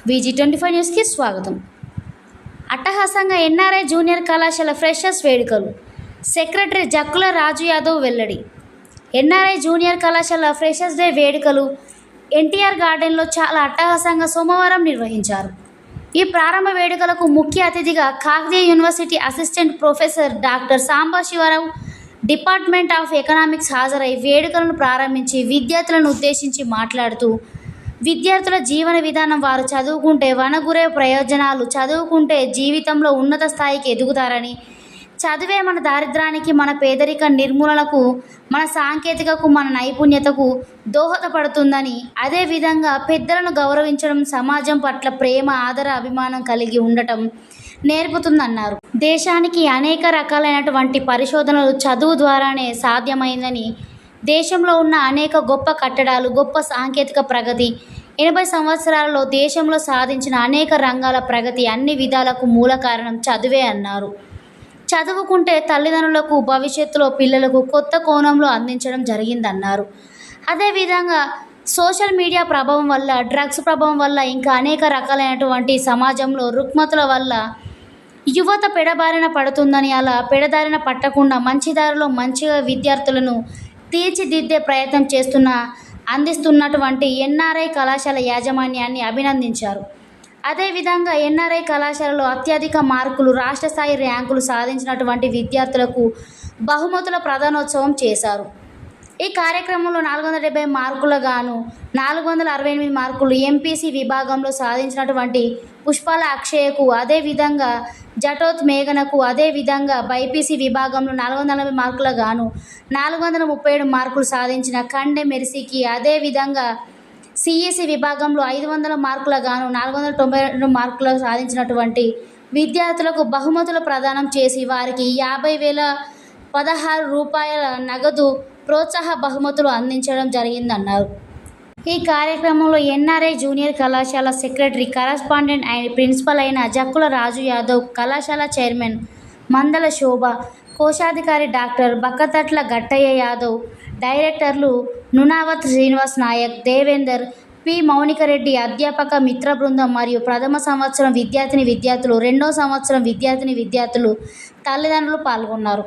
VG25 న్యూస్కి స్వాగతం. అట్టహాసంగా ఎన్ఆర్ఐ జూనియర్ కళాశాల ఫ్రెషర్స్ వేడుకలు. సెక్రటరీ జక్కుల రాజు యాదవ్ వెల్లడి. ఎన్ఆర్ఐ జూనియర్ కళాశాల ఫ్రెషర్స్ డే వేడుకలు ఎన్టీఆర్ గార్డెన్లో చాలా అట్టహాసంగా సోమవారం నిర్వహించారు. ఈ ప్రారంభ వేడుకలకు ముఖ్య అతిథిగా Kakatiya university assistant professor doctor Sambasivarao department of economics హాజరై వేడుకలను ప్రారంభించి విద్యార్థులను ఉద్దేశించి మాట్లాడుతూ, విద్యార్థుల జీవన విధానం వారు చదువుకుంటే వనగురే ప్రయోజనాలు, చదువుకుంటే జీవితంలో ఉన్నత స్థాయికి ఎదుగుతారని, చదువే మన దారిద్ర్యానికి, మన పేదరిక నిర్మూలనకు, మన సాంకేతికకు, మన నైపుణ్యతకు దోహదపడుతుందని, అదేవిధంగా పెద్దలను గౌరవించడం, సమాజం పట్ల ప్రేమ, ఆదర, అభిమానం కలిగి ఉండటం నేర్పుతుందన్నారు. దేశానికి అనేక రకాలైనటువంటి పరిశోధనలు చదువు ద్వారానే సాధ్యమైందని, దేశంలో ఉన్న అనేక గొప్ప కట్టడాలు, గొప్ప సాంకేతిక ప్రగతి, 80 సంవత్సరాలలో దేశంలో సాధించిన అనేక రంగాల ప్రగతి అన్ని విధాలకు మూల కారణం చదువే అన్నారు. చదువుకుంటే తల్లిదండ్రులకు, భవిష్యత్తులో పిల్లలకు కొత్త కోణంలో అందించడం జరిగిందన్నారు. అదేవిధంగా సోషల్ మీడియా ప్రభావం వల్ల, డ్రగ్స్ ప్రభావం వల్ల, ఇంకా అనేక రకాలైనటువంటి సమాజంలో రుగ్మతుల వల్ల యువత పెడబారిన పడుతుందని, అలా పెడదారిన పట్టకుండా మంచి దారిలో మంచిగా విద్యార్థులను తీర్చిదిద్దే ప్రయత్నం అందిస్తున్నటువంటి ఎన్ఆర్ఐ కళాశాల యాజమాన్యాన్ని అభినందించారు. అదేవిధంగా ఎన్ఆర్ఐ కళాశాలలో అత్యధిక మార్కులు, రాష్ట్ర స్థాయి ర్యాంకులు సాధించినటువంటి విద్యార్థులకు బహుమతుల ప్రదానోత్సవం చేశారు. ఈ కార్యక్రమంలో 470 మార్కుల గాను 468 మార్కులు ఎంపీసీ విభాగంలో సాధించినటువంటి పుష్పాల అక్షయకు, అదేవిధంగా జటోత్ మేఘనకు, అదేవిధంగా బైపీసీ విభాగంలో 440 మార్కుల గాను 437 మార్కులు సాధించిన కండె మెర్సీకి, అదేవిధంగా సిఈసి విభాగంలో 500 మార్కుల గాను 492 మార్కులు సాధించినటువంటి విద్యార్థులకు బహుమతులు ప్రదానం చేసి వారికి 50,016 రూపాయల నగదు ప్రోత్సాహ బహుమతులు అందించడం జరిగిందన్నారు. ఈ కార్యక్రమంలో ఎన్ఆర్ఐ జూనియర్ కళాశాల సెక్రటరీ, కరస్పాండెంట్ అండ్ ప్రిన్సిపల్ అయిన జక్కుల రాజు యాదవ్, కళాశాల చైర్మన్ మందల శోభ, కోశాధికారి డాక్టర్ బక్కతట్ల గట్టయ్య యాదవ్, డైరెక్టర్లు నునావత్ శ్రీనివాస్ నాయక్, దేవేందర్, పి మౌనికరెడ్డి, అధ్యాపక మిత్ర బృందం మరియు ప్రథమ సంవత్సరం విద్యార్థులు, రెండో సంవత్సరం విద్యార్థులు, తల్లిదండ్రులు పాల్గొన్నారు.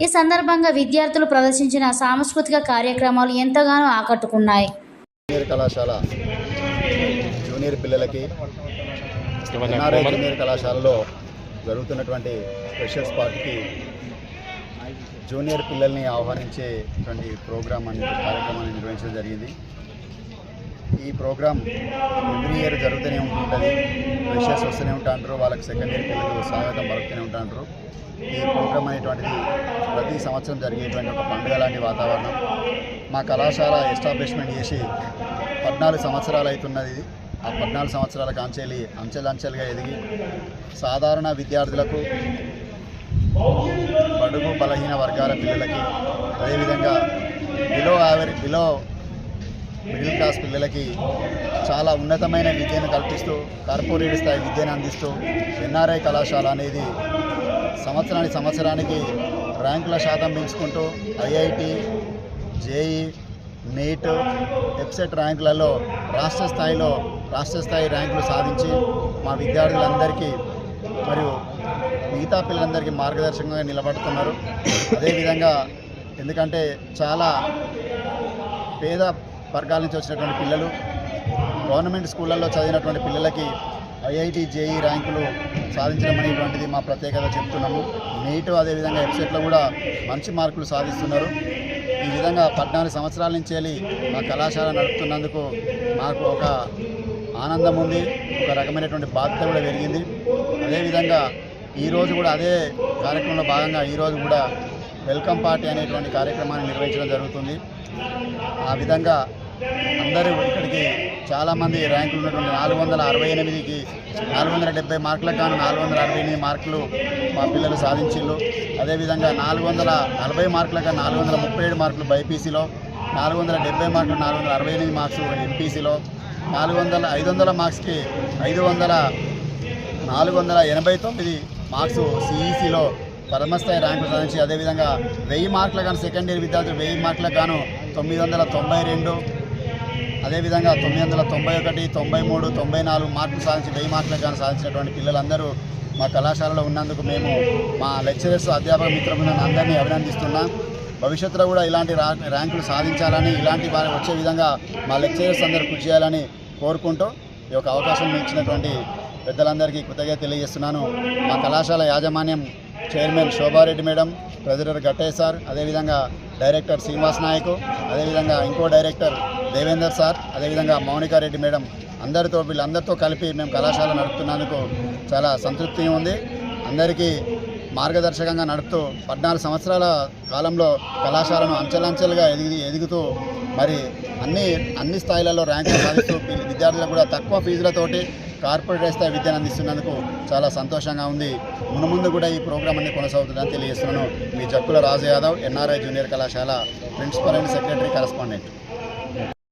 ఈ సందర్భంగా విద్యార్థులు ప్రదర్శించిన సాంస్కృతిక కార్యక్రమాలు ఎంతగానో ఆకట్టుకున్నాయి. జూనియర్ కళాశాల జూనియర్ పిల్లలకి ఎన్ఆర్ఐ జూనియర్ కళాశాలలో జరుగుతున్నటువంటి ఫ్రెషర్స్ పార్టీకి జూనియర్ పిల్లల్ని ఆహ్వానించేటువంటి కార్యక్రమాన్ని నిర్వహించడం జరిగింది. ఈ ప్రోగ్రాం ఎవ్రీ ఇయర్ జరుగుతూనే ఉంటుంటుంది. ఫ్రెషర్స్ వస్తూనే ఉంటారు, వాళ్ళకి సెకండ్ ఇయర్ పిల్లలు స్వాగతం పలుకుతూనే ఉంటారు. ఈ ప్రోగ్రాం అనేటువంటిది ప్రతి సంవత్సరం జరిగేటువంటి ఒక పండుగ లాంటి వాతావరణం. మా కళాశాల ఎస్టాబ్లిష్మెంట్ చేసి 14 సంవత్సరాలు అవుతున్నది. ఆ 14 సంవత్సరాల కాంచెలి అంచెలంచెలుగా ఎదిగి సాధారణ విద్యార్థులకు, బడుగు బలహీన వర్గాల పిల్లలకి, అదేవిధంగా బిలో మిడిల్ క్లాస్ పిల్లలకి చాలా ఉన్నతమైన విద్యను కల్పిస్తూ, కార్పొరేట్ స్థాయి విద్యను అందిస్తూ ఎన్ఆర్ఐ కళాశాల అనేది సంవత్సరానికి ర్యాంకుల శాతం పెంచుకుంటూ ఐఐటి, జేఈ, నీట్, ఎప్సెట్ ర్యాంకులలో రాష్ట్ర స్థాయి ర్యాంకులు సాధించి మా విద్యార్థులందరికీ మరియు మిగతా పిల్లలందరికీ మార్గదర్శకంగా నిలబడుతున్నారు. అదేవిధంగా ఎందుకంటే చాలా పేద వర్గాల నుంచి వచ్చినటువంటి పిల్లలు, గవర్నమెంట్ స్కూళ్ళల్లో చదివినటువంటి పిల్లలకి ఐఐటి, జేఈ ర్యాంకులు సాధించడం అనేటువంటిది మా ప్రత్యేకత చెప్తున్నాము. నీట్, అదేవిధంగా ఎప్సెట్లో కూడా మంచి మార్కులు సాధిస్తున్నారు. ఈ విధంగా 14 సంవత్సరాల నుంచి వెళ్ళి మా కళాశాల నడుపుతున్నందుకు మాకు ఒక ఆనందం ఉంది, ఒక రకమైనటువంటి బాధ్యత కూడా పెరిగింది. అదేవిధంగా ఈరోజు కూడా అదే కార్యక్రమంలో భాగంగా ఈరోజు కూడా వెల్కమ్ పార్టీ అనేటువంటి కార్యక్రమాన్ని నిర్వహించడం జరుగుతుంది. ఆ విధంగా అందరూ ఇక్కడికి చాలామంది ర్యాంకులు ఉన్నటువంటి 468కి 470 మార్కులకు గాను 468 మార్కులు మా పిల్లలు సాధించిళ్ళు. అదేవిధంగా 440 మార్కులకు 437 మార్కులు బైపీసీలో, 470 మార్కులు 468 మార్క్స్ ఎంపీసీలో, 500 మార్క్స్కి 489 మార్క్స్ సిఈసీలో ప్రథమస్థాయి ర్యాంకులు సాధించి, అదేవిధంగా 1000 మార్కులకు గాను సెకండ్ ఇయర్ విద్యార్థులు 1000 మార్కులకు గాను 992, అదేవిధంగా 991, 93, 94 మార్కులు సాధించి 1000 మార్కులకు కానీ సాధించినటువంటి పిల్లలందరూ మా కళాశాలలో ఉన్నందుకు మేము మా లెక్చరర్స్ అధ్యాపక మిత్రులను అందరినీ అభినందిస్తున్నాం. భవిష్యత్తులో కూడా ఇలాంటి ర్యాంకులు సాధించాలని, ఇలాంటి వారు వచ్చే విధంగా మా లెక్చరర్స్ అందరూ కృషి చేయాలని కోరుకుంటూ ఈ యొక్క అవకాశం ఇచ్చినటువంటి పెద్దలందరికీ కృతజ్ఞత తెలియజేస్తున్నాను. మా కళాశాల యాజమాన్యం chairman Shobha Reddy madam, treasurer Gattaiah sir, అదేవిధంగా డైరెక్టర్ శ్రీనివాస్ నాయక్, అదేవిధంగా ఇంకో డైరెక్టర్ దేవేందర్ సార్, అదేవిధంగా మౌనికారెడ్డి మేడం వీళ్ళందరితో కలిపి మేము కళాశాల నడుపుతున్నందుకు చాలా సంతృప్తిగా ఉంది. అందరికీ మార్గదర్శకంగా నడుపుతూ 14 సంవత్సరాల కాలంలో కళాశాలను అంచెలంచెలుగా ఎదుగుతూ మరి అన్ని స్థాయిలలో ర్యాంకులు సాధిస్తూ విద్యార్థులకు కూడా తక్కువ ఫీజులతోటి కార్పొరేట్ స్థాయి విద్యను అందిస్తున్నందుకు చాలా సంతోషంగా ఉంది. మునుముందు కూడా ఈ ప్రోగ్రాం అన్ని కొనసాగుతుందని తెలియజేస్తున్నాను. మీ జక్కుల రాజు యాదవ్, ఎన్ఆర్ఐ జూనియర్ కళాశాల ప్రిన్సిపల్ అండ్ సెక్రటరీ కరెస్పాండెంట్.